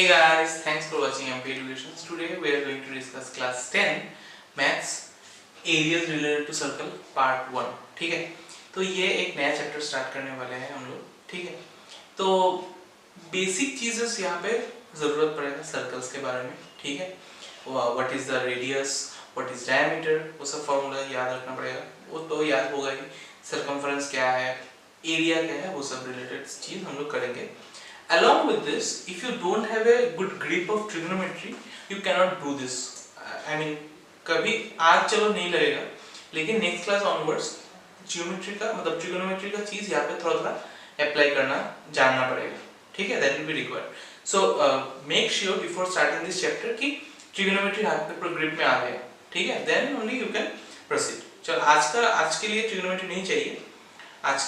Hey guys, thanks for watching MP Education. Today we are going to discuss class 10 maths areas related to circle part 1. ठीक है, तो ये एक नया chapter start करने वाले हैं हम लोग. ठीक है, तो बेसिक चीजेस यहाँ पे जरूरत पड़ेगा सर्कल्स के बारे में. ठीक है, what is the radius, what is diameter, वो सब फॉर्मूला याद रखना पड़ेगा. वो तो याद होगा ही. सर्कमफरेंस क्या है, एरिया क्या है, वो सब रिलेटेड चीज हम लोग करेंगे. Along with this, if you don't have a good grip of trigonometry, you cannot do this. I mean, कभी आज चलो नहीं लगेगा, लेकिन नेक्स्ट क्लास ऑनवर्ड्स ज्योमेट्री का मतलब ट्रिगोनोमेट्री का चीज यहाँ पे थोड़ा थोड़ा अप्लाई करना जानना पड़ेगा. ठीक है, that will be required. So make sure before starting this chapter कि ट्रिगोनोमेट्री हाथ पे पूरा ग्रिप में आ गया. ठीक है, then only you can proceed. चलो आज के लिए ट्रिगोनोमेट्री नहीं चाहिए. आज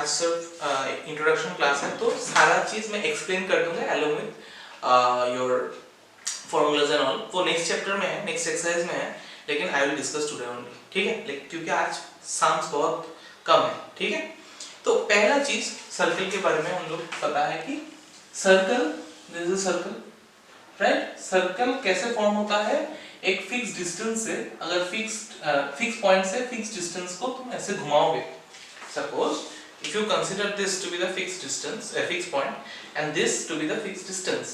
सिर्फ इंट्रोडक्शन क्लास है, तो सारा चीज मैं एक्सप्लेन कर दूंगा along with your formulas and all. वो नेक्स्ट चैप्टर में है, नेक्स्ट एक्सरसाइज में है, लेकिन I will discuss today only. ठीक है, लेकिन क्योंकि आज सम्स बहुत कम है. ठीक है, तो पहला चीज सर्कल के बारे में हम लोग पता है कि circle, this is circle, right. Circle कैसे फॉर्म होता है, एक फिक्स डिस्टेंस से, अगर फिक्स पॉइंट से फिक्स डिस्टेंस को तुम ऐसे घुमाओगे. Suppose if you consider this to be the fixed distance, a fixed point, and this to be the fixed distance.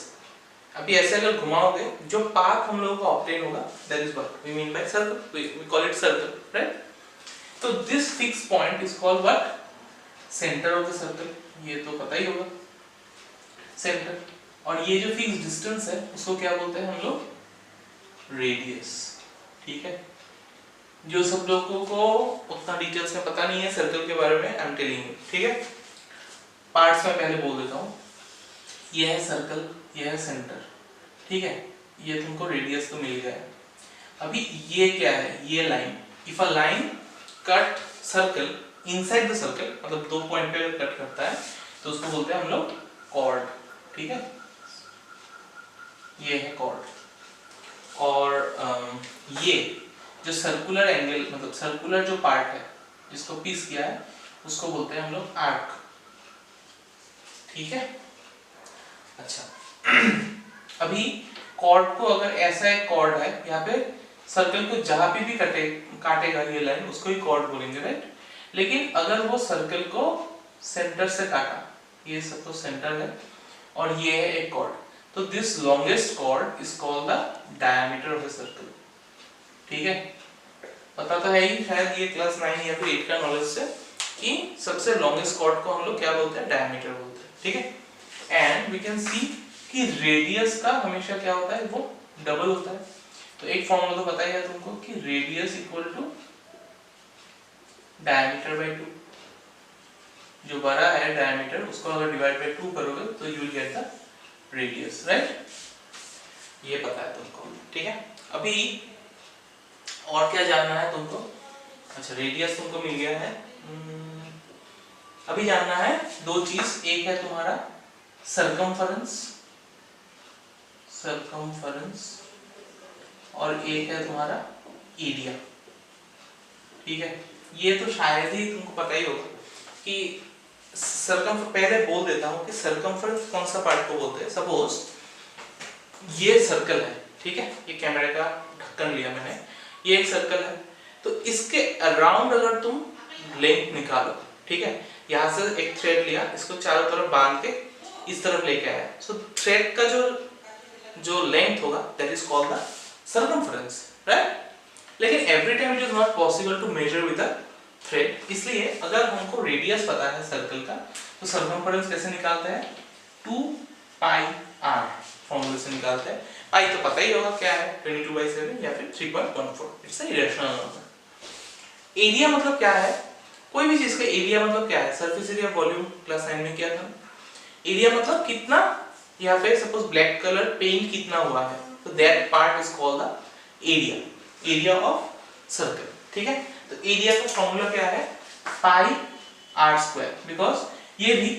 अभी ऐसे अगर घुमाओगे, जो पाथ हम लोगों का ऑब्टेन होगा, that is what we mean by circle. We call it circle, right? तो this fixed point is called what? Center of the circle. ये तो पता ही होगा, center. और ये जो fixed distance है, उसको क्या बोलते हैं हम लोग? Radius. ठीक है? जो सब लोगों को उतना डिटेल्स में पता नहीं है सर्कल के बारे में, आई एम टेलिंग यू. ठीक है, पार्ट्स में पहले बोल देता हूँ. ये है सर्कल, ये है सेंटर. ठीक है, ये तुमको रेडियस तो मिल गया है. अभी ये क्या है, ये line. If a line cut circle inside the circle, मतलब दो पॉइंट पे कट करता है, तो उसको बोलते हैं हम लोग कॉर्ड. ठीक है, ये है कॉर्ड. और ये जो सर्कुलर एंगल, मतलब सर्कुलर जो पार्ट है जिसको पीस किया है, उसको बोलते हैं हम लोग आर्क. ठीक है, अच्छा. अभी कॉर्ड को, अगर ऐसा एक कॉर्ड है यहाँ पे, सर्कल को जहां पे भी काटेगा ये लाइन, उसको ही कॉर्ड बोलेंगे, राइट. लेकिन अगर वो सर्कल को सेंटर से काटा, ये सब तो सेंटर है, और ये है एक कॉर्ड, तो this longest chord is called the diameter of the circle. ठीक है, पता तो है ही शायद ये क्लास 9 या फिर 8 का नॉलेज से कि सबसे लॉन्गेस्ट कॉर्ड को हम लोग क्या बोलते हैं, डायमीटर बोलते हैं. ठीक है, एंड वी कैन सी कि रेडियस का हमेशा क्या होता है, वो डबल होता है. तो एक फॉर्मूला तो पता ही है तुमको कि radius equal to diameter by 2. जो बड़ा है डायमीटर, उसको अगर डिवाइड बाय 2 करोगे तो you will get the radius, right. ये पता है तुमको. ठीक है, अभी और क्या जानना है तुमको. अच्छा, रेडियस तुमको मिल गया है. अभी जानना है दो चीज. एक है तुम्हारा सर्कमफरेंस, और एक है तुम्हारा एरिया. ठीक है, ये तो शायद ही तुमको पता ही होगा कि पहले बोल देता हूँ कि सर्कमफरेंस कौन सा पार्ट को बोलते हैं. सपोज ये सर्कल है. ठीक है, ये कैमरे का ढक्कन लिया मैंने, ये एक सर्कल है, तो इसके अराउंड अगर तुम लेंथ निकालो, ठीक है, यहाँ से एक थ्रेड लिया, इसको चारों तरफ बांध के इस तरफ लेके आया, सो थ्रेड का जो लेंथ होगा, that is called the circumference, right. लेकिन every time it is not possible to measure with a thread, इसलिए अगर हमको रेडियस पता है सर्कल का, तो सर्कमफरेंस कैसे निकालते हैं, 2 पाई r फॉर्मूले से निकालते हैं. पाई तो पता ही होगा क्या है, 22/7 या फिर 3.14. It's a irrational number. Area मतलब क्या है, कोई भी चीज का एरिया मतलब क्या है, सरफेस एरिया वॉल्यूम क्लास 9 में किया था. एरिया मतलब कितना, यहाँ पे सपोज ब्लैक कलर पेंट कितना हुआ है, तो that part is called the area of circle. ठीक है, तो एरिया का फॉर्मूला क्या है, पाई r², बिकॉज ये भी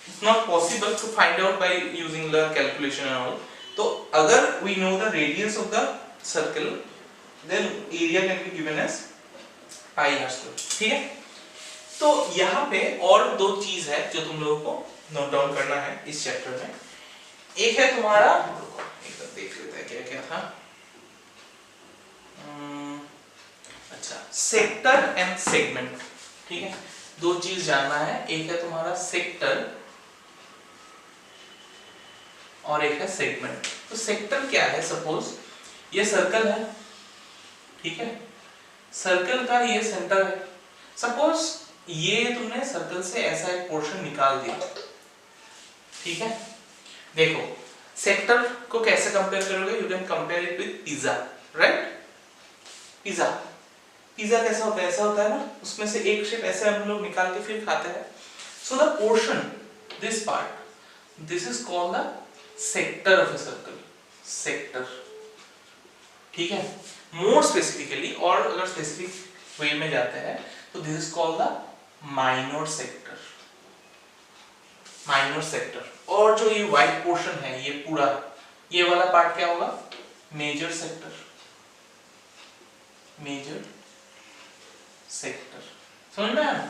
it's not possible to find out by using the calculation and all. तो अगर we know the radius of the circle, then area can be given as pi r². ठीक है, तो यहाँ पे और दो चीज है जो तुम लोगों को नोट डाउन करना है इस चैप्टर में. एक है तुम्हारा, एकदम देख लेते हैं क्या क्या था। अच्छा, सेक्टर एंड सेगमेंट, ठीक है, दो चीज जानना है। एक है तुम्हारा सेक्टर और एक है सेगमेंट। तो सेक्टर क्या है? सपोज ये सर्कल है, ठीक है, सर्कल का ये सेंटर है। सपोज ये तुमने सर्कल से ऐसा एक पोर्शन निकाल दिया, ठीक है। देखो सेक्टर को कैसे कंपेयर करोगे? You can compare it with pizza, right? Pizza, pizza कैसा होता है? ऐसा होता है ना, उसमें से एक शेप ऐसे हम लोग निकाल के फिर खाते हैं। So the portion, this part, this is called the sector of a circle, sector, ठीक है। मोर स्पेसिफिकली, और अगर स्पेसिफिक वे में जाते हैं तो this is called the minor sector, minor sector. और जो ये व्हाइट पोर्शन है, ये पूरा ये वाला पार्ट क्या होगा? Major sector, major sector. समझ में आया?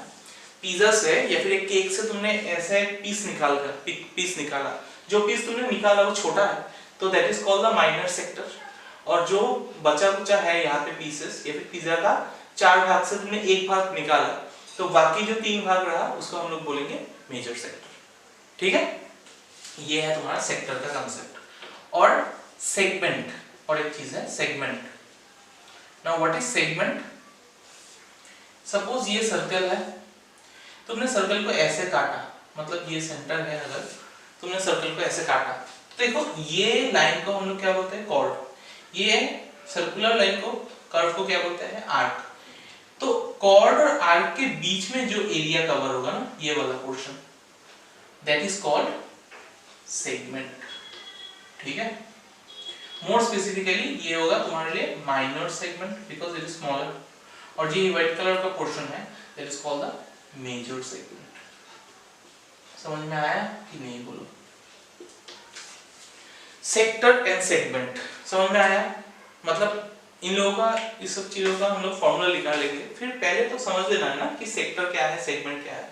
पिज्जा से या फिर एक केक से तुमने ऐसे पीस निकाला, जो पीस तुमने निकाला वो छोटा है, तो that is called the minor sector. और जो बचा कुचा है यहाँ पे पीसेस, या फिर पिज्जा का 4 भाग से तुमने एक भाग निकाला, तो बाकी जो 3 भाग रहा उसको हम लोग बोलेंगे मेजर सेक्टर, ठीक है। ये है तुम्हारा सेक्टर का कंसेप्ट। और सेगमेंट, और एक चीज है segment. Now what is segment? Suppose ये सर्कल है, तुमने सर्कल को ऐसे काटा, मतलब ये सेंटर है, अगर तुमने सर्कल को ऐसे काटा, तो देखो ये लाइन को हम लोग क्या बोलते हैं? कॉर्ड। ये सर्कुलर लाइन को, कर्व को क्या बोलते हैं? आर्क। तो कॉर्ड और आर्क के बीच में जो एरिया कवर होगा ना, ये वाला portion, that is called segment, ठीक है। मोर स्पेसिफिकली ये होगा तुम्हारे लिए minor segment, because it is smaller. और जो व्हाइट कलर का पोर्शन है, that is called the major segment. समझ में आया कि नहीं? बोलो। सेक्टर एंड सेगमेंट समझ में आया? मतलब इन लोगों का, इस सब चीजों का हम लोग फॉर्मूला निकाल लेंगे। फिर पहले तो समझ लेना है ना कि सेक्टर क्या है, सेगमेंट क्या है।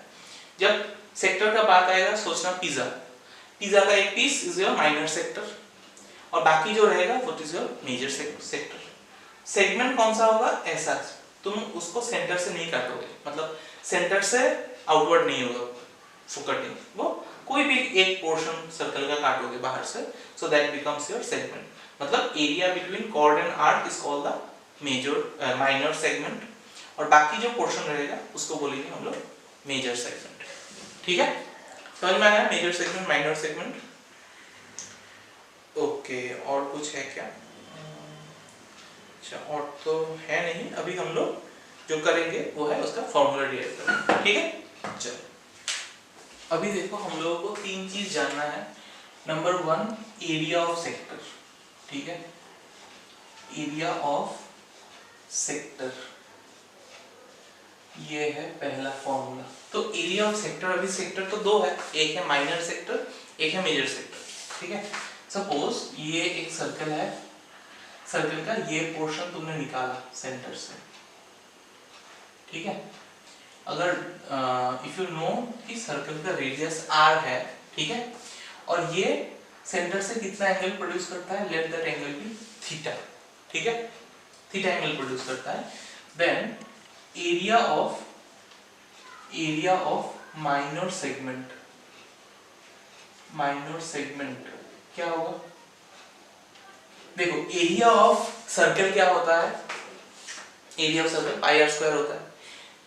जब सेक्टर का बात आएगा, सोचना पिज्जा, पिज्जा का एक piece is your minor sector, और बाकी जो रहेगा वो is your major sector. Segment कौन सा होगा? ऐसा, तुम उसको सेंटर से नहीं काटोगे, मतलब सेंटर से आउटवर्ड नहीं होगा फोकटिंग, वो कोई भी एक पोर्शन सर्कल का काटोगे बाहर से, so that becomes your segment. मतलब area between chord and arc is called the major minor segment, और बाकी जो पोर्शन रहेगा उसको बोलेंगे हम लोग मेजर सेगमेंट, ठीक है। समझ में आया? Major segment, minor segment, okay. और कुछ है क्या? अच्छा, और तो है नहीं। अभी हम लोग जो करेंगे वो है उसका फॉर्मूला डिराइव करेंगे, ठीक है। चलो अभी देखो, हम लोगों को 3 चीज जानना है। नंबर 1 एरिया ऑफ सेक्टर, ठीक है, एरिया ऑफ सेक्टर, ये है पहला फॉर्मूला। तो एरिया ऑफ सेक्टर, अभी सेक्टर तो 2 है, एक है माइनर सेक्टर, एक है मेजर सेक्टर, ठीक है। सपोज ये एक सर्कल है, सर्कल का ये पोर्शन तुमने निकाला सेंटर से, ठीक है। अगर इफ यू नो कि सर्कल का रेडियस r है, ठीक है, और ये सेंटर से कितना एंगल प्रोड्यूस करता है? Let that angle be theta, ठीक है, थीटा एंगल प्रोड्यूस करता है। Then area of minor segment, minor segment क्या होगा? देखो एरिया ऑफ सर्कल क्या होता है? Area of circle pi r square होता है।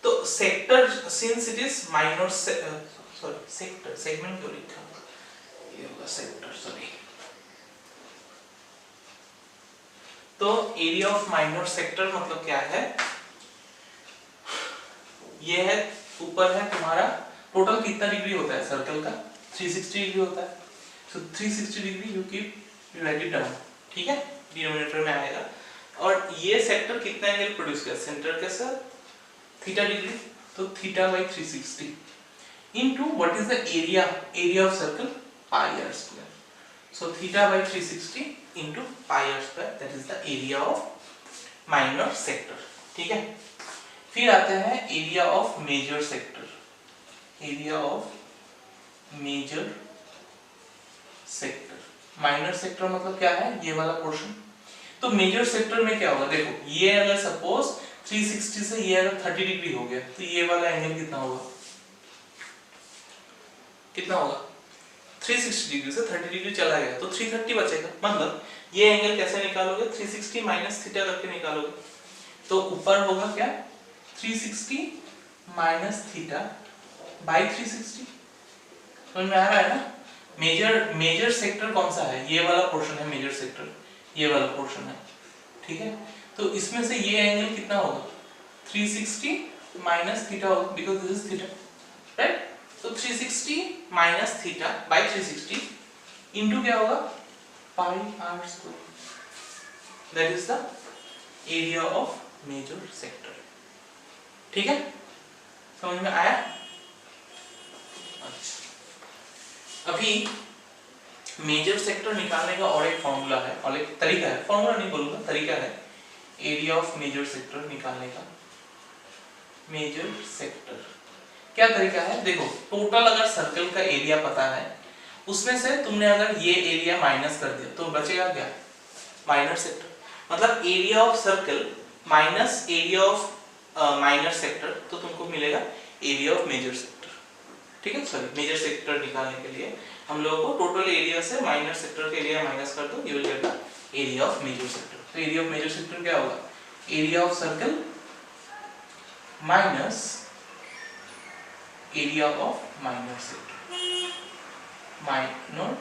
तो sector, since it is minor sorry sector, segment क्यों लिखा? ये होगा सेक्टर, सॉरी। तो एरिया ऑफ माइनर सेक्टर मतलब क्या है? ये है, ऊपर है तुम्हारा, टोटल कितना डिग्री होता है सर्कल का? 360 डिग्री होता है। सो 360 degree you keep right it down, ठीक है, डिनोमिनेटर में आएगा। और ये सेक्टर कितना एंगल प्रोड्यूस कर? सेंटर के साथ थीटा डिग्री, तो theta by 360 into what is the area, area of circle pi r square. So theta by 360 into pi r square, that is the area of minor sector, ठीक है। फिर आते हैं area of major sector, area of major sector, minor sector मतलब क्या है, ये वाला पोर्शन। तो मेजर सेक्टर में क्या होगा, देखो ये अगर सपोज 360 से ये अगर 30 डिग्री हो गया तो ये वाला एंगल कितना होगा, कितना होगा 360 डिग्री से 30 डिग्री चला गया तो 330 बचेगा। मतलब ये एंगल कैसे निकालोगे, 360 माइनस थीटा करके निकालोगे। तो ऊपर होगा क्या 360 माइनस थीटा बाई 360। समझ में आ रहा है ना। मेजर सेक्टर कौन सा है, ये वाला पोर्शन है मेजर सेक्टर, ये वाला पोर्शन है, ठीक है। तो इसमें से ये एंगल कितना होगा 360 माइनस थीटा होगा, because this is theta, right. तो 360 माइनस थीटा बाय 360 इनटू क्या होगा pi r square, that is the area of major sector, ठीक है। समझ में आया। अच्छा, अभी मेजर सेक्टर निकालने का और एक फॉर्मूला है, और एक तरीका है, फॉर्मूला नहीं बोलूंगा, तरीका है एरिया ऑफ मेजर सेक्टर निकालने का। मेजर सेक्टर क्या तरीका है, देखो टोटल अगर सर्कल का एरिया पता है उसमें से तुमने अगर ये एरिया माइनस कर दिया तो बचेगा क्या माइनर सेक्टर। मतलब area of circle minus area of minor sector, तो तुमको मिलेगा एरिया ऑफ मेजर सेक्टर, ठीक है। सॉरी, मेजर सेक्टर निकालने के लिए हम लोगों को टोटल एरिया से माइनर सेक्टर का एरिया माइनस कर दो, you will get the area of major sector. तो एरिया ऑफ मेजर सेक्टर क्या होगा, area of circle minus area of minor sector, minor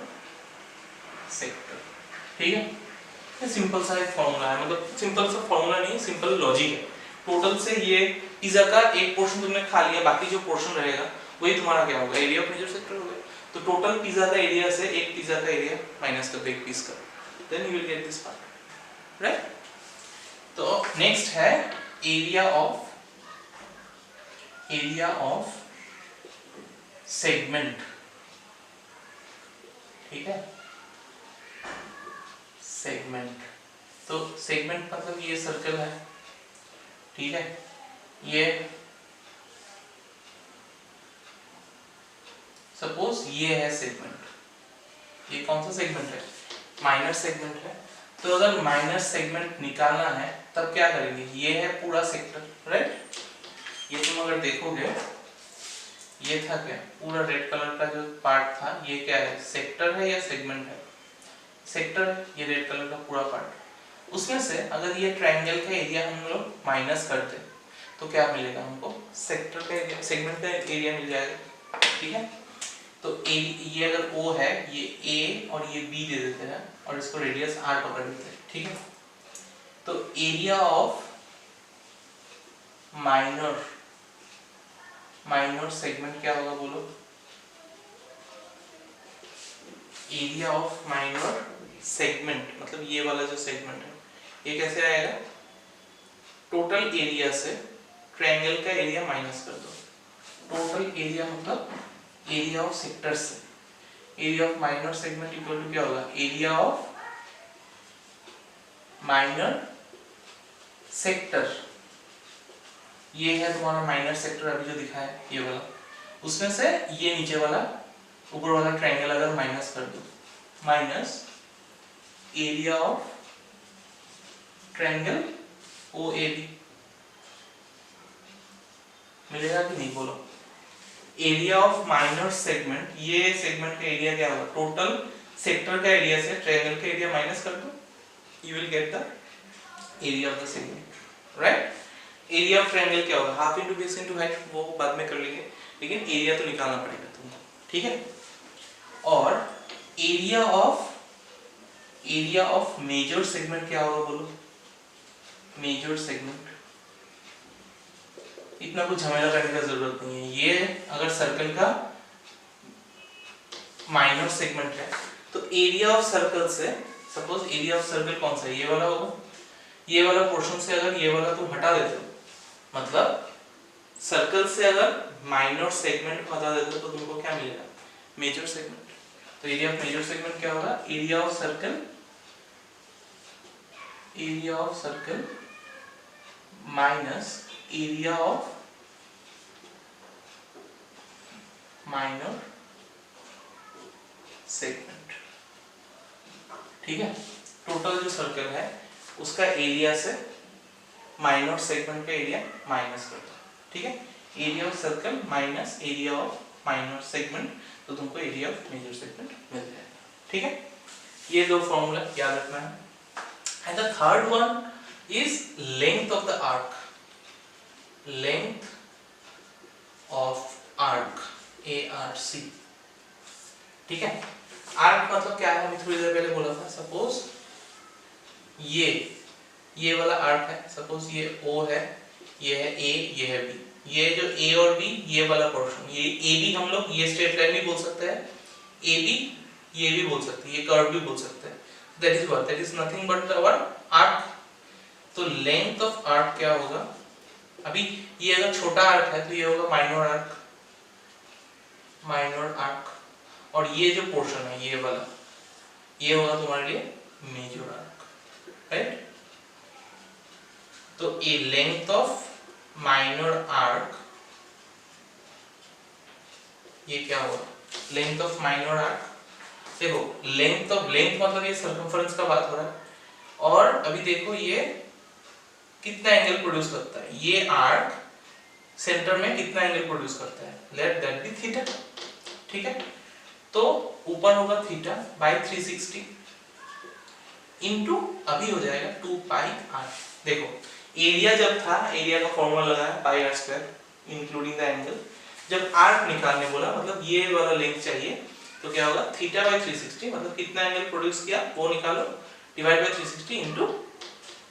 sector, ठीक है। ये सिंपल सा एक फॉर्मूला है, मतलब सिंपल सा फॉर्मूला नहीं है, सिंपल लॉजिक है। टोटल से ये पिज्जा का एक पोर्शन तुमने खा लिया, बाकी जो पोर्शन रहेगा वही तुम्हारा क्या होगा एरिया ऑफ मेजर सेक्टर होगा। तो टोटल पिज्जा का एरिया से एक पिज्जा का एरिया माइनस कर दो एक पीस का, then you will get this part, right. तो नेक्स्ट है एरिया ऑफ सेगमेंट, ठीक है। सेगमेंट, तो सेगमेंट मतलब ये सर्कल है, ठीक है। ये सपोज ये है सेगमेंट, ये कौन सा सेगमेंट है माइनर सेगमेंट है। तो अगर माइनर सेगमेंट निकालना है तब क्या करेंगे, ये है पूरा सेक्टर, राइट। ये तुम अगर देखोगे ये था क्या पूरा रेड कलर का जो पार्ट था, ये क्या है सेक्टर है या सेगमेंट है, सेक्टर है, ये रेड कलर का पूरा पार्ट। उसमें से अगर ये ट्रायंगल का एरिया हम लोग माइनस करते तो क्या मिलेगा हमको सेक्टर का एरिया, सेगमेंट का एरिया मिल जाएगा, ठीक है। तो ये अगर O है, ये A और ये B दे देते हैं और इसको रेडियस R पकड़ लेते हैं, ठीक है। तो एरिया ऑफ माइनर सेगमेंट क्या होगा बोलो, एरिया ऑफ माइनर सेगमेंट मतलब ये वाला जो सेगमेंट है ये कैसे आएगा, टोटल एरिया से ट्रायंगल का एरिया माइनस कर दो। टोटल एरिया मतलब एरिया ऑफ सेक्टर से, area of minor segment equal to क्या होगा एरिया ऑफ माइनर सेक्टर। ये है तुम्हारा माइनर सेक्टर अभी जो दिखा है ये वाला, उसमें से ये नीचे वाला ऊपर वाला ट्रायंगल अगर माइनस कर दो, minus area of triangle OAB मिलेगा कि नहीं बोलो। एरिया ऑफ माइनर सेगमेंट, ये सेगमेंट का एरिया क्या होगा टोटल सेक्टर का एरिया से ट्रायंगल का एरिया माइनस कर दो, you will get the area of the segment, right. Area of triangle क्या होगा half into base into height, वो बाद में कर लेंगे, लेकिन एरिया तो निकालना पड़ेगा तुमको, ठीक है। और एरिया ऑफ मेजर सेगमेंट क्या होगा बोलो, मेजर सेगमेंट इतना कुछ झमेला करने का जरूरत नहीं है। ये अगर सर्कल का माइनर सेगमेंट है तो एरिया ऑफ सर्कल से, सपोज एरिया ऑफ सर्कल कौन सा है ये वाला होगा, ये वाला पोर्शन से अगर ये वाला तुम हटा देते हो, मतलब सर्कल से अगर माइनर सेगमेंट को हटा देते हो तो तुमको क्या मिलेगा मेजर सेगमेंट। तो एरिया ऑफ मेजर सेगमेंट क्या होगा area of circle minus area of minor segment, ठीक है। टोटल जो सर्कल है उसका एरिया से माइनर सेगमेंट का एरिया माइनस कर दो, ठीक है। Area of circle minus area of minor segment, तो तुमको एरिया ऑफ मेजर सेगमेंट मिल जाएगा, ठीक है। ये दो फॉर्मूला याद रखना है। And the third one is length of the arc, length of arc, ARC, ठीक है। आर्क मतलब क्या है, मैं थोड़ी देर पहले बोला था। सपोज ये वाला आर्क है, सपोज ये O है, ये है A, ये है B। ये जो A और B, ये वाला पोर्शन, ये AB हम लोग ये स्ट्रेट लाइन भी बोल सकते हैं, AB ये भी बोल सकते हैं, ये कर्व भी बोल सकते हैं। That is what, that is nothing but our arc. तो लेंथ ऑफ आर्क क्या होगा, अभी ये अगर छोटा आर्क है तो ये होगा माइनर आर्क, माइनर आर्क। और ये जो पोर्शन है ये वाला, ये होगा तुम्हारे लिए मेजर आर्क, राइट। तो a length of minor arc, ये क्या होगा, लेंथ ऑफ माइनर आर्क। देखो लेंथ ऑफ, लेंथ मतलब ये सर्कमफरेंस का बात हो रहा है, और अभी देखो ये कितना एंगल प्रोड्यूस करता है, ये आर्क सेंटर में कितना एंगल प्रोड्यूस करता है, लेट दैट बी थीटा, ठीक है। तो ऊपर होगा थीटा बाय 360 इनटू अभी हो जाएगा 2 पाई r। देखो एरिया जब था, एरिया का फॉर्मूला लगाया पाई r square including the angle. जब आर्क निकालने बोला मतलब ये वाला लेंथ चाहिए, तो क्या होगा थीटा बाय 360, मतलब कितना एंगल प्रोड्यूस किया वो निकालो, divide by 360 into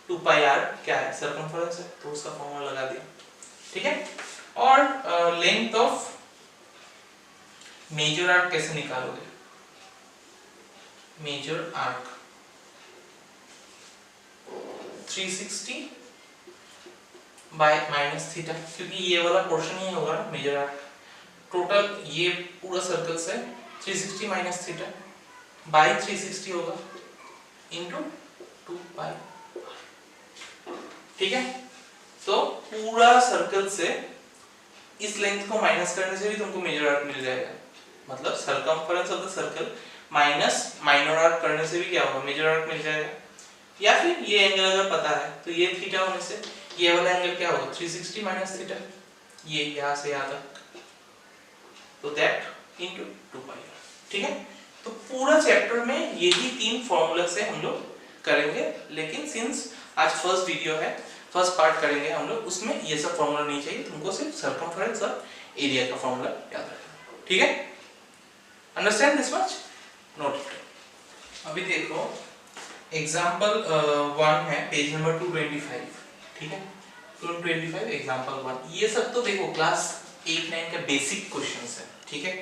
2 pi r क्या है, सर्कमफरेंस है, तो उसका फॉर्मूला लगा दिया, ठीक है। और लेंथ ऑफ मेजर आर्क कैसे निकालोगे, major arc 360 by minus theta, क्योंकि ये वाला पोर्शन ही होगा मेजर आर्क। टोटल ये पूरा सर्कल से 360 माइनस थीटा बाय 360 होगा इनटू 2 पाई, ठीक है। तो पूरा सर्कल से इस लेंथ को माइनस करने से भी तुमको मेजर आर्क मिल जाएगा, मतलब circumference of the circle minus minor arc करने से भी क्या होगा, मेजर आर्क मिल जाएगा। या फिर ये एंगल अगर पता है तो ये थीटा होने से ये वाला एंगल क्या होगा 360 माइनस थीटा, ये यहाँ से यहाँ तक, तो दैट इनटू 2 पाई, ठीक है। तो पूरा चैप्टर में यही 3 फॉर्मूला से हम लोग करेंगे, लेकिन सिंस आज फर्स्ट वीडियो है, फर्स्ट पार्ट करेंगे हम लोग, उसमें ये सब फॉर्मूला नहीं चाहिए तुमको, सिर्फ सर्कमफरेंस और एरिया का फॉर्मूला याद रखना, ठीक है। Understand this much, note it. अभी देखो एग्जाम्पल 1 है, पेज नंबर 225, ठीक है। 225 एग्जाम्पल 1। ये सब तो देखो क्लास 8-9 का बेसिक क्वेश्चंस है, ठीक है।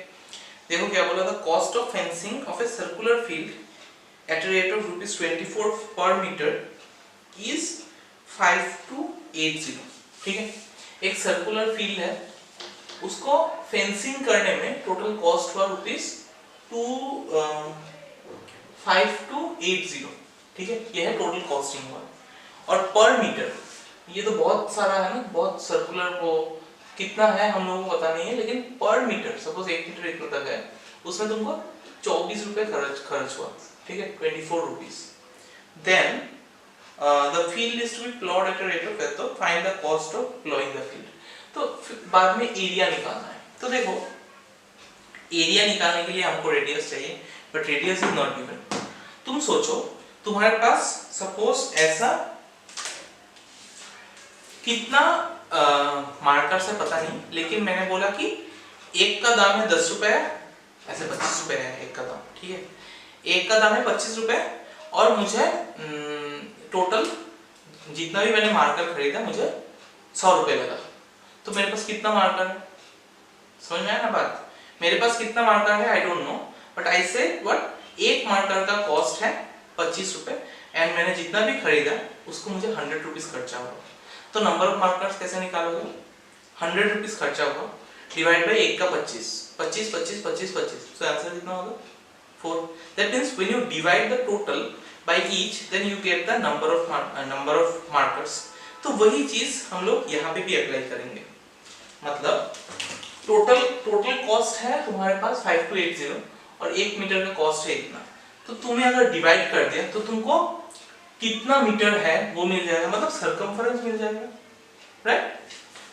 देखो क्या बोला था, cost of fencing of a circular field at a rate of ₹24 पर मीटर इज 5280, ठीक है। एक सर्कुलर फील्ड है, उसको फेंसिंग करने में टोटल कॉस्ट हुआ ₹5280, ठीक है। ये है टोटल कॉस्टिंग हुआ। और पर मीटर, ये तो बहुत सारा है ना, बहुत सर्कुलर को कितना है हम लोगों को पता नहीं है, लेकिन पर मीटर सपोज 1 मीटर इतना तक है, उसमें तुमको 24 रुपए खर्च हुआ, ठीक है, 24 rupees. Then the field is to be ploughed at a rate of, तो find the cost of ploughing the field. तो बाद में एरिया निकालना है। तो देखो एरिया निकालने के लिए हमको रेडियस चाहिए, but radius is not given. तुम सोचो तुम्हारे पास सपोज ऐसा कितना मार्कर से पता नहीं, लेकिन मैंने बोला कि एक का दाम है 10 रुपए, ऐसे 25 रुपए है एक का दाम, ठीक है। एक का दाम है 25 रुपए, और मुझे टोटल जितना भी मैंने मार्कर खरीदा मुझे 100 रुपए लगा। तो मेरे पास कितना मार्कर है, समझ में आया ना बात। मेरे पास कितना मार्कर है I don't know, but I से व्हाट, एक मार्कर का कॉस्ट है 25 रुपए, एंड मैंने जितना भी खरीदा उसको मुझे 100 रुपीज खर्चा हुआ। तो नंबर ऑफ मार्कर्स कैसे निकालोगे, 100 रुपीज खर्चा होगा डिवाइड बाय 1 का 25, 25 25 25 25, सो आंसर कितना होगा 4। That means when you divide the total by each, then you get the number of markers. तो वही चीज हम लोग यहाँ पे भी अप्लाई करेंगे, मतलब टोटल कॉस्ट है तुम्हारे पास 5280, और 1 मीटर का कॉस्ट है इतना, तो तुम्हें अगर डिवाइड कर दिया तो तुमको कितना मीटर है वो मिल जाएगा, मतलब सर्कमफरेंस मिल जाएगा, राइट।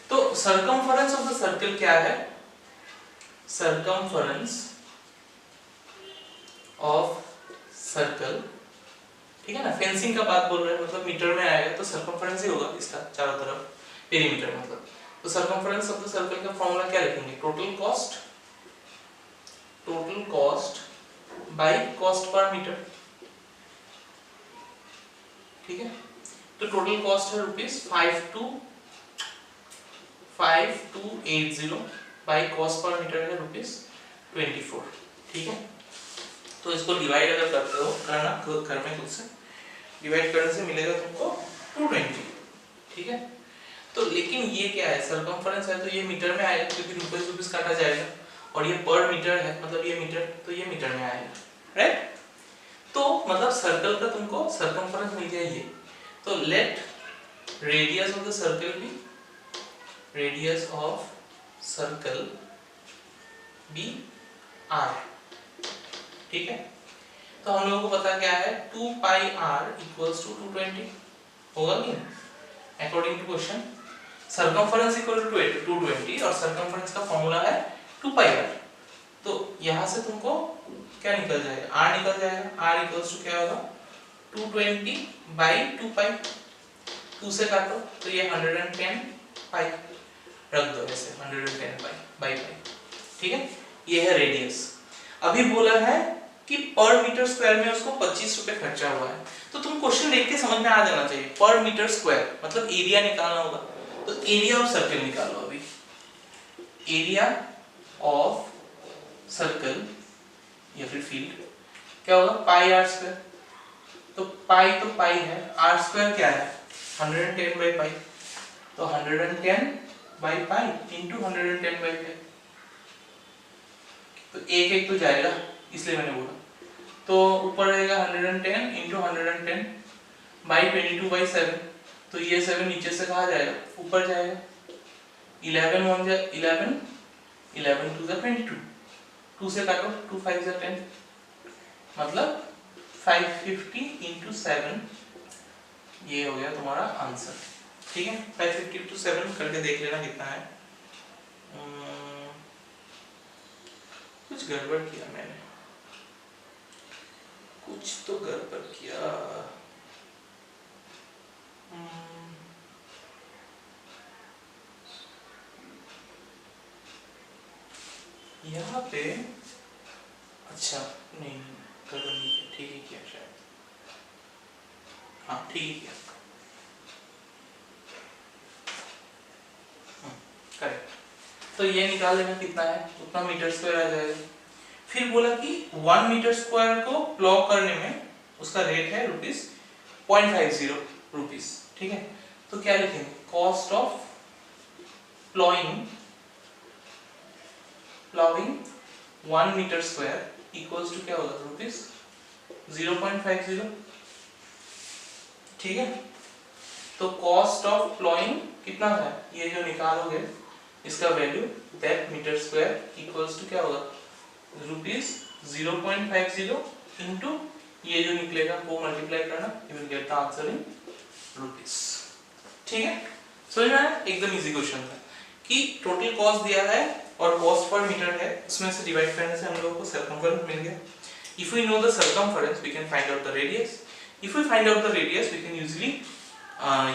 तो सर्कमफरेंस ऑफ द सर्कल क्या है, सर्कमफरेंस ऑफ सर्कल, ठीक है ना, फेंसिंग का बात बोल रहे हैं, मतलब मीटर में आएगा तो सर्कमफरेंस ही होगा इसका चारों तरफ, पेरीमीटर मतलब। तो सर्कमफरेंस ऑफ द सर्कल का फॉर्मूला क्या लिखेंगे, total cost by cost per metre, ठीक है। तो टोटल कॉस्ट है ₹5280 बाय कॉस्ट पर मीटर है ₹24, ठीक है। तो इसको डिवाइड अगर करते हो करना घर में खुद से डिवाइड करने से मिलेगा तुमको 220, ठीक है। तो लेकिन ये क्या है, सर्कमफरेंस है तो ये मीटर में आएगा क्योंकि रुपीस काटा जाएगा, और ये पर मीटर है मतलब ये मीटर, तो ये मीटर में आएगा, राइट। तो मतलब सर्कल का तुमको सर्कमफरेंस मिल गया ये। तो let radius of the circle be, radius of circle be r, ठीक है। तो हम लोगों को पता क्या है, 2 पाई r इक्वल्स टू 220 होगा कि नहीं, according to question. Circumference equal to 220 और सर्कमफरेंस का फॉर्मूला है 2 पाई r। तो यहां से तुमको क्या निकल जाएगा, r निकल जाएगा, r इक्वल्स टू क्या होगा 220 बाई 2 पाई, 2 से काटो तो ये 110 पाई, रख दो ऐसे 110 पाई बाई पाई, ठीक है। ये है रेडियस। अभी बोला है कि पर मीटर स्क्वायर में उसको 25 रुपए खर्चा हुआ है, तो तुम क्वेश्चन देख के समझ में आ जाना चाहिए, पर मीटर स्क्वायर मतलब एरिया निकालना होगा। तो एरिया ऑफ सर्कल निकालो, अभी एरिया ऑफ सर्कल या फिर फील्ड क्या होगा, पाई आर स्क्वायर। तो पाई है, आर स्क्वायर क्या है 110 बाई पाई, तो 110 by pi into 110 by pi, तो एक तो जाएगा इसलिए मैंने बोला। तो ऊपर रहेगा 110 इंटू 110 बाई 22 बाई 7, तो ये 7 नीचे से कहा जाएगा, ऊपर जाएगा। 11 1 जा 11, 11 2 जा 22, 2 से काटो 2 5 जा 10, मतलब 550 इंटू 7, ये हो गया तुम्हारा आंसर, ठीक है। 550 इंटू 7 करके देख लेना कितना है। कुछ गड़बड़ किया मैंने, कुछ तो गड़बड़ किया। यहाँ पे अच्छा नहीं गड़बड़ नहीं किया, ठीक ही किया शायद, हाँ ठीक ही किया, करेक्ट। तो ये निकाल लेना कितना है, उतना मीटर स्क्वायर आ जाएगा। फिर बोला कि 1 मीटर स्क्वायर को प्लॉ करने में उसका रेट है ₹0.50, ठीक है। तो क्या लिखेंगे, cost of ploughing 1 metre square equals to क्या होगा ₹0.50, ठीक है। तो कॉस्ट ऑफ प्लॉइंग कितना है, ये जो निकालोगे इसका value that metre square equals to क्या होगा ₹0.50 इंटू ये जो निकलेगा वो मल्टीप्लाई करना, you will get the answer in rupees, ठीक है। समझ में आया, एकदम इजी क्वेश्चन था कि टोटल कॉस्ट दिया है और कॉस्ट पर मीटर है, उसमें से डिवाइड करने से हम लोगों को सर्कमफरेंस मिल गया। If we know the circumference we can find out the radius, if we find out the radius we can usually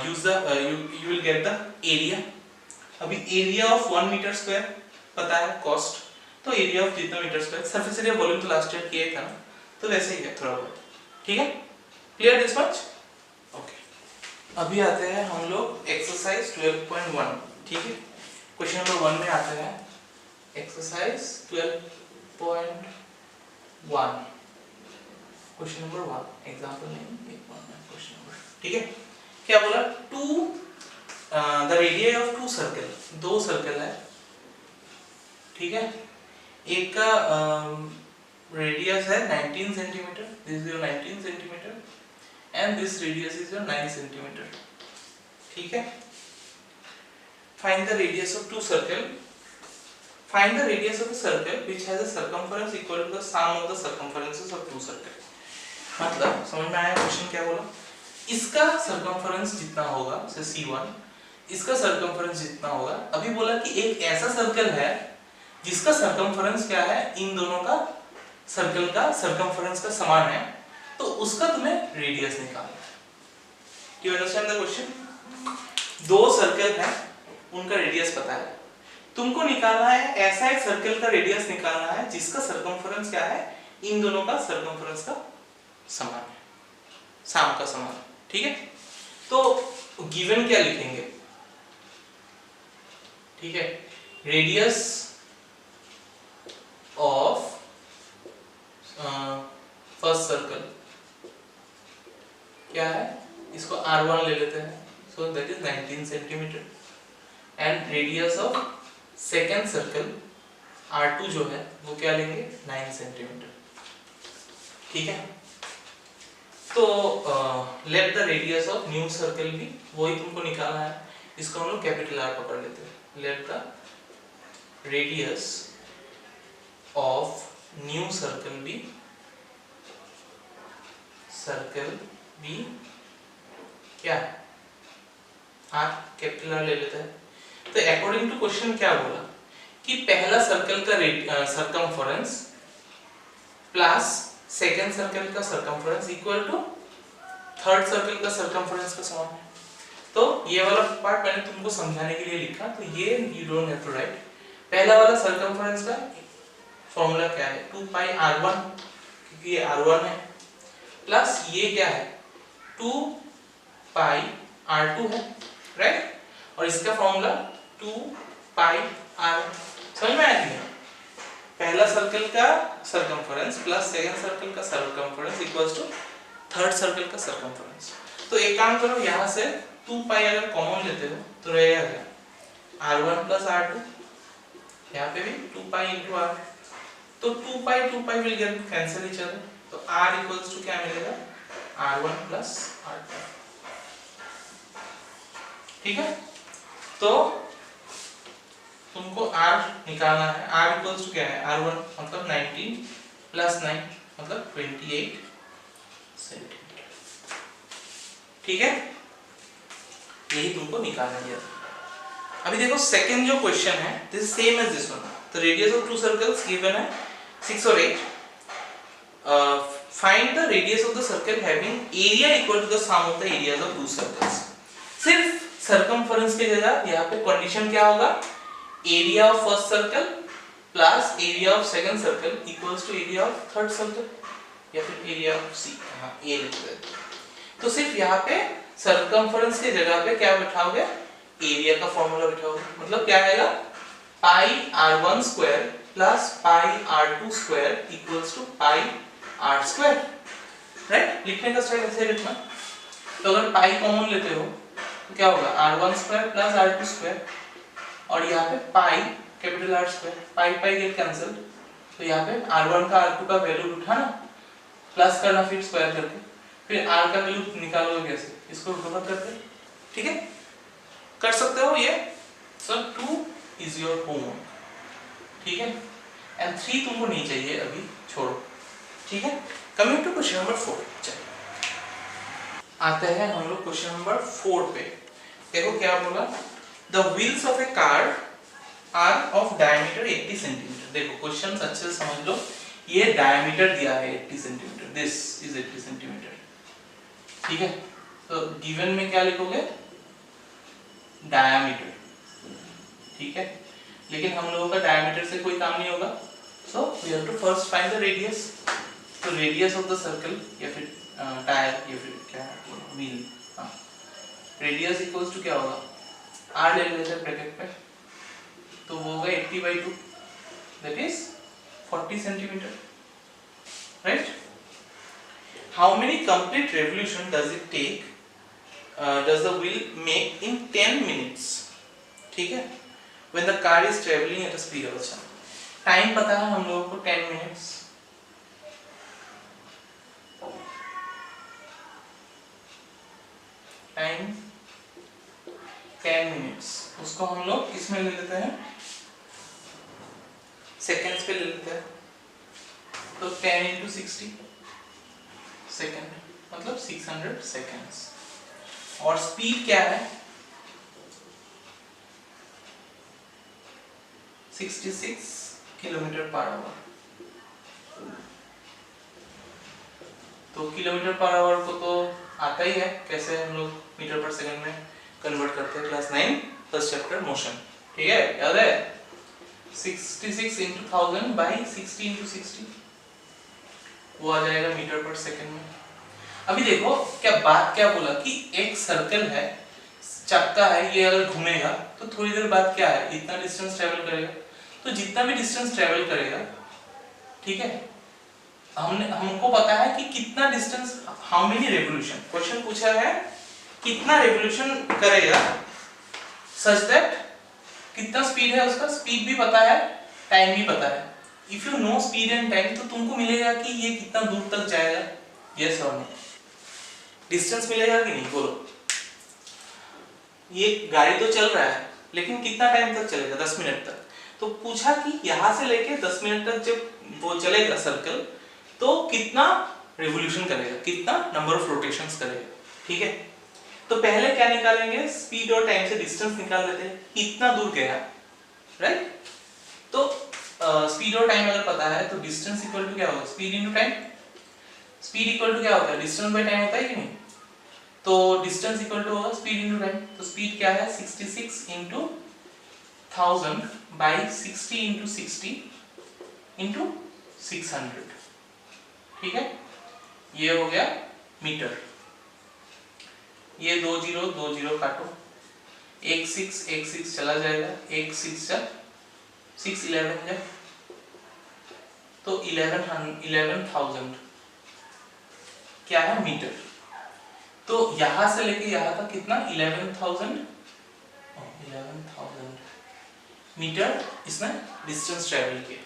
use the you will get the area। अभी एरिया ऑफ 1 मीटर स्क्वायर पता है cost, तो area of जितना metre square, surface area volume तो last year किया था ना, तो वैसे ही है थोड़ा बहुत, ठीक है। Clear this much, okay. अभी आते हैं हम लोग एक्सरसाइज 12.1, ठीक है। क्वेश्चन नंबर 1 में आते हैं एक्सरसाइज 12.1, क्वेश्चन नंबर 1, एग्जांपल नहीं, क्वेश्चन नंबर, ठीक है। क्या बोला, the radius of 2 circle, 2 circle है, ठीक है। एक का रेडियस है 19 centimetre, this is your 19 centimetre and this radius is your 9 centimetre, ठीक है। Find the radius of 2 circle, find the radius of a circle which has a circumference equal to the sum of the circumferences of 2 circles। मतलब समझ में आया question क्या बोला? इसका circumference जितना होगा से C1, इसका सरकमफरेंस जितना होगा, अभी बोला कि एक ऐसा सर्कल है जिसका सरकमफरेंस क्या है, इन दोनों का सर्कल का सरकमफरेंस का समान है, तो उसका तुम्हें रेडियस निकालना है। Do you understand the question? दो सर्कल है, उनका रेडियस पता है, तुमको निकालना है ऐसा एक सर्कल का रेडियस निकालना है जिसका सरकमफरेंस क्या है, इन दोनों का सरकमफरेंस का समान है, साम का समान, ठीक है? तो गिवन क्या लिखेंगे? ठीक है, रेडियस ऑफ फर्स्ट सर्कल क्या है, इसको R1 ले लेते हैं, so that is 19 centimetre, and radius of second circle R2 जो है वो क्या लेंगे, 9 सेंटीमीटर, ठीक है? तो let the radius of new circle भी, वही तुमको निकालना है, इसको हम लोग कैपिटल R पकड़ लेते हैं। Let the radius of new circle भी क्या है, R, कैपिटल R ले लेते हैं। तो अकॉर्डिंग टू क्वेश्चन क्या बोला कि पहला सर्कल का सरकमफरेंस प्लस सेकेंड सर्कल का circumference equal to third circle का सरकमफरेंस का समान है। तो ये वाला पार्ट मैंने तुमको समझाने के लिए लिखा, तो ये you don't have to write. पहला वाला सरकमफरेंस का फॉर्मूला क्या है, 2 पाई R1, क्योंकि ये R1 है, प्लस ये क्या है 2 पाई R2 है, राइट? और इसका फॉर्मूला 2 पाई R, समझ में आया कि पहला सर्कल का सरकमफरेंस प्लस सेकंड सर्कल का circumference equals to third circle का सरकमफरेंस। तो एक काम करो, यहाँ से 2 पाई अगर कॉमन लेते हो तो रहेगा क्या, R1 प्लस R2, यहाँ पे भी 2 पाई इंटू R, तो 2 pi will get cancel each other, तो R इक्वल्स टू क्या मिलेगा, R1 प्लस R2, ठीक है? तो तुमको R निकालना है, R इक्वल्स टू क्या है, R1 मतलब 19 प्लस 9 मतलब 28 सेंटीमीटर, ठीक है? यही तुमको निकालना है। अभी देखो सेकंड जो क्वेश्चन है, this is same as this one. The radius of two circles given है 6 और 8, find the radius of the circle having area equal to the sum of the areas of two circles. सिर्फ circumference की जगह यहाँ पे condition क्या होगा, area of first circle plus area of second circle equals to area of third circle, या फिर area of सी, हाँ ये लिखते हैं। तो सिर्फ यहाँ पे सरकमफरेंस की जगह पे क्या बिठाओगे, एरिया का फॉर्मूला बिठाओगे, मतलब क्या आएगा, pi R1 square plus pi R2 square equals to pi R square, right? लिखने का स्टाइल ऐसे लिखना। तो अगर पाई कॉमन लेते हो तो क्या होगा, R1 square plus R2 square, और यहाँ पे पाई कैपिटल R स्क्वायर, पाई गेट कैंसिल, तो यहाँ पे R1 का R2 का वैल्यू उठाना, प्लस करना, फिर स्क्वायर करके, फिर R का वैल्यू निकालोगे कैसे, इसको उठा करके, ठीक है? कर सकते हो ये सब। 2 इज योर होमवर्क, ठीक है? एंड 3 तुमको नहीं चाहिए अभी, छोड़ो, ठीक है? कमिंग टू क्वेश्चन नंबर 4, चलिए आते हैं हम लोग क्वेश्चन नंबर 4 पे। देखो क्या बोला, the wheels of a car are of diameter 80 centimetre. देखो क्वेश्चन अच्छे से समझ लो, ये डायमीटर दिया है 80 सेंटीमीटर, दिस इज 80 सेंटीमीटर, ठीक है? तो गिवन में क्या लिखोगे, डायमीटर, ठीक है? लेकिन हम लोगों का डायमीटर से कोई काम नहीं होगा, so we have to first find the radius. तो रेडियस ऑफ द सर्कल या फिर टायर या फिर क्या व्हील, हाँ, रेडियस इक्वल्स टू क्या होगा, R ले लेते हैं ब्रैकेट में, तो वो होगा 80/2, that is 40 centimetre, right? How many complete revolution does it take, does the wheel make in 10 minutes, ठीक है? When the car is traveling at a speed of, अच्छा टाइम पता है हम लोगों को 10 मिनट्स, टाइम 10 मिनट्स, उसको हम लोग किस में ले लेते हैं, सेकेंड्स पे ले लेते हैं, तो 10 into 60 सेकेंड, मतलब 600 सेकेंड्स। और स्पीड क्या है 66 किलोमीटर पर आवर। तो किलोमीटर पर आवर को तो आता ही है, कैसे हम लोग मीटर पर सेकंड में कन्वर्ट करते हैं, क्लास 9 फर्स्ट चैप्टर मोशन, ठीक है, याद है। 66 into 1000 by 60 into 60 वो आ जाएगा मीटर पर सेकंड में। अभी देखो क्या बोला कि एक सर्कल है, चक्का है, ये अगर घूमेगा तो थोड़ी देर बाद क्या है, इतना डिस्टेंस ट्रेवल करेगा। तो जितना भी डिस्टेंस ट्रेवल करेगा, ठीक है, हमको पता है कि कितना distance, how many revolution, question पूछा है कितना रेवोल्यूशन करेगा, सच दैट कितना स्पीड है उसका, स्पीड भी पता है, टाइम भी पता है। If you know speed and time तो तुमको मिलेगा कि ये कितना दूर तक जाएगा, यस और नो, डिस्टेंस मिलेगा कि नहीं, बोलो। ये गाड़ी तो चल रहा है लेकिन कितना टाइम तक चलेगा, 10 मिनट तक। तो पूछा कि यहां से लेके 10 मिनट तक जब वो चलेगा सर्कल तो कितना रिवॉल्यूशन करेगा, कितना नंबर ऑफ रोटेशंस करेगा, ठीक है। तो पहले क्या निकालेंगे, स्पीड और टाइम से डिस्टेंस निकाल लेते हैं, कितना दूर गया, राइट। तो स्पीड और टाइम अगर पता है तो डिस्टेंस इक्वल टू क्या होगा, speed into time. Speed equal to क्या होता है, डिस्टेंस बाय टाइम होता है कि नहीं। तो डिस्टेंस इक्वल टू होगा स्पीड इनटू टाइम। तो स्पीड क्या है 66 into 1000 by 60 into 60 into 600, ठीक है, ये हो गया मीटर। ये 20 काटो, 1 6 चला जाएगा, 1 6 जा 6 11 जा, तो 11,000 क्या है मीटर। तो यहां से लेके यहां तक कितना 11,000 मीटर इसने डिस्टेंस ट्रेवल किया,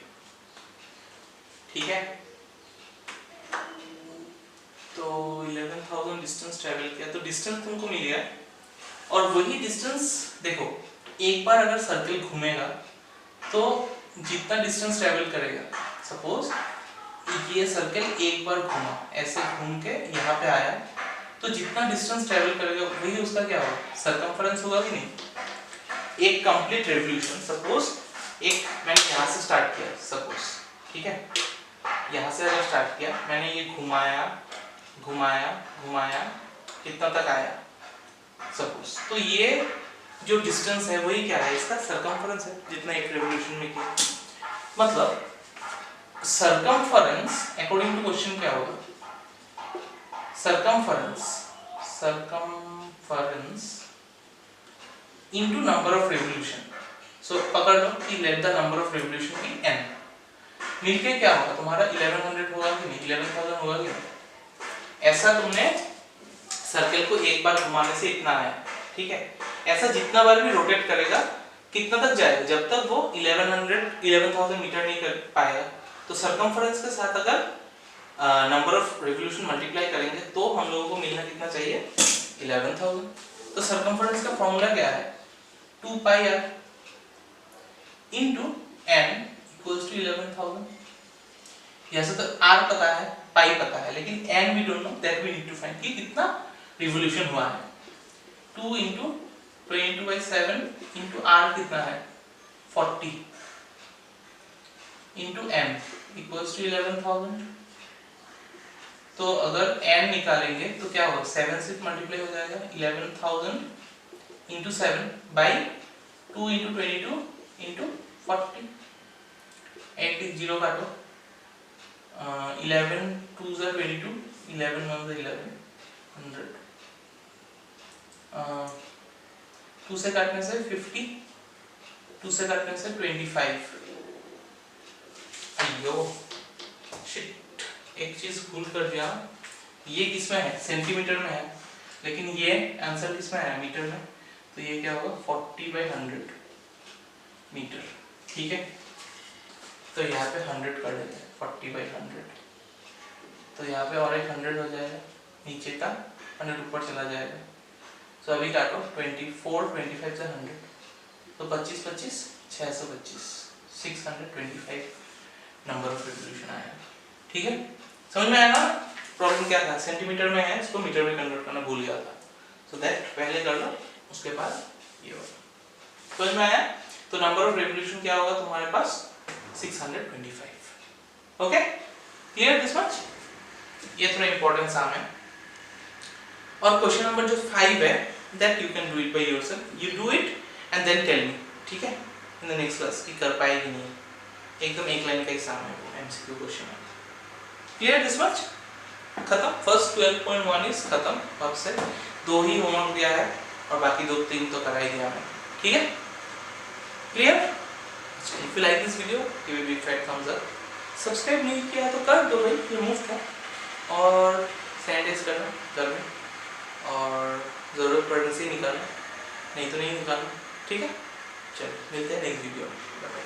ठीक है। तो 11,000 डिस्टेंस ट्रेवल किया, तो डिस्टेंस तुमको मिल गया। और वही डिस्टेंस देखो, एक बार अगर सर्कल घूमेगा तो जितना डिस्टेंस ट्रेवल करेगा, सपोज ये सर्कल एक बार घूमा, ऐसे घूम के यहाँ पे आया, तो जितना डिस्टेंस ट्रेवल करेगा वही उसका क्या होगा, सर्कमफरेंस होगा कि नहीं। एक कंप्लीट रेवोल्यूशन, सपोज एक मैंने यहाँ से स्टार्ट किया, सपोज, ठीक है, यहाँ से अगर स्टार्ट किया मैंने, ये घुमाया घुमाया घुमाया कितना तक आया सपोज, तो ये जो डिस्टेंस है वही क्या है, इसका सर्कमफरेंस है, जितना एक रेवोल्यूशन में किया। मतलब सर्कमफरेंस अकॉर्डिंग टू क्वेश्चन क्या होगा, circumference into number of revolution. So पकड़ लो कि let the number of revolution be n, मिलके क्या होगा तुम्हारा 1100 होगा कि नहीं, 11,000 होगा कि नहीं। ऐसा तुमने सर्कल को एक बार घुमाने से इतना आया, ठीक है, ऐसा जितना बार भी रोटेट करेगा कितना तक जाएगा, जब तक वो 11,000 मीटर नहीं कर पाएगा। तो सर्कमफरेंस के साथ अगर नंबर ऑफ रिवोल्यूशन मल्टीप्लाई करेंगे तो हम लोगों को मिलना कितना चाहिए, 11,000। तो सर्कमफरेंस का फॉर्मूला क्या है, 2 pi r into n equals to 11,000। यहाँ तो r पता है, पाई पता है, लेकिन n we don't know, that we need to find कि कितना रिवोल्यूशन हुआ है। 2 into 22/7 into r कितना है 40 into n equals to 11,000। तो अगर n निकालेंगे तो क्या होगा, 7 से मल्टीप्लाई हो जाएगा, 11,000 into 7 by 2 into 22 into 40, 8 0 काटो, 11 2 जा 22, 11 1 जा 11, 100, 2 से काटने से 50, 2 से काटने से 25। अयो शिट, एक चीज भूल कर दिया, ये किसमें है, सेंटीमीटर में है, लेकिन ये आंसर किसमें है, मीटर में। तो ये क्या होगा 40/100 मीटर, ठीक है। तो यहाँ पे 100 कर देते हैं, 40/100, तो यहाँ पे और एक 100 हो जाएगा, नीचे का 100 ऊपर चला जाएगा। तो अभी काटो 24 25 से 100, तो 25 25 625, 625 नंबर ऑफ रिवोल्यूशन आएगा, ठीक है, समझ में आया ना। प्रॉब्लम क्या था, सेंटीमीटर में है, इसको मीटर में कन्वर्ट करना भूल गया था। सो दैट पहले कर लो, उसके बाद ये होगा। समझ में आया? तो नंबर ऑफ रेवोल्यूशन क्या होगा तुम्हारे पास 625। Okay, clear this much? ये थोड़ा इंपॉर्टेंट साम है। और क्वेश्चन नंबर जो 5 है, that you can do it by yourself, you do it and then tell me, ठीक है, इन द नेक्स्ट क्लास कि कर पाए कि नहीं। एकदम एक लाइन का एग्जाम है, वो एमसीक्यू क्वेश्चन है। Clear this much? खत्म, फर्स्ट 12.1 इज खत्म। अब से 2 ही होमवर्क दिया है और बाकी 2-3 तो करा ही दिया मैंने, ठीक है? Clear? If you like this video give a big fat Thums up, subscribe नहीं किया तो कर दो भाई, ये मुफ्त है। और सैनिटाइज करना घर में, और ज़रूरत पड़ने से निकालना, नहीं तो नहीं निकालना, ठीक है? चलो मिलते हैं नेक्स्ट वीडियो में, बाय बाय।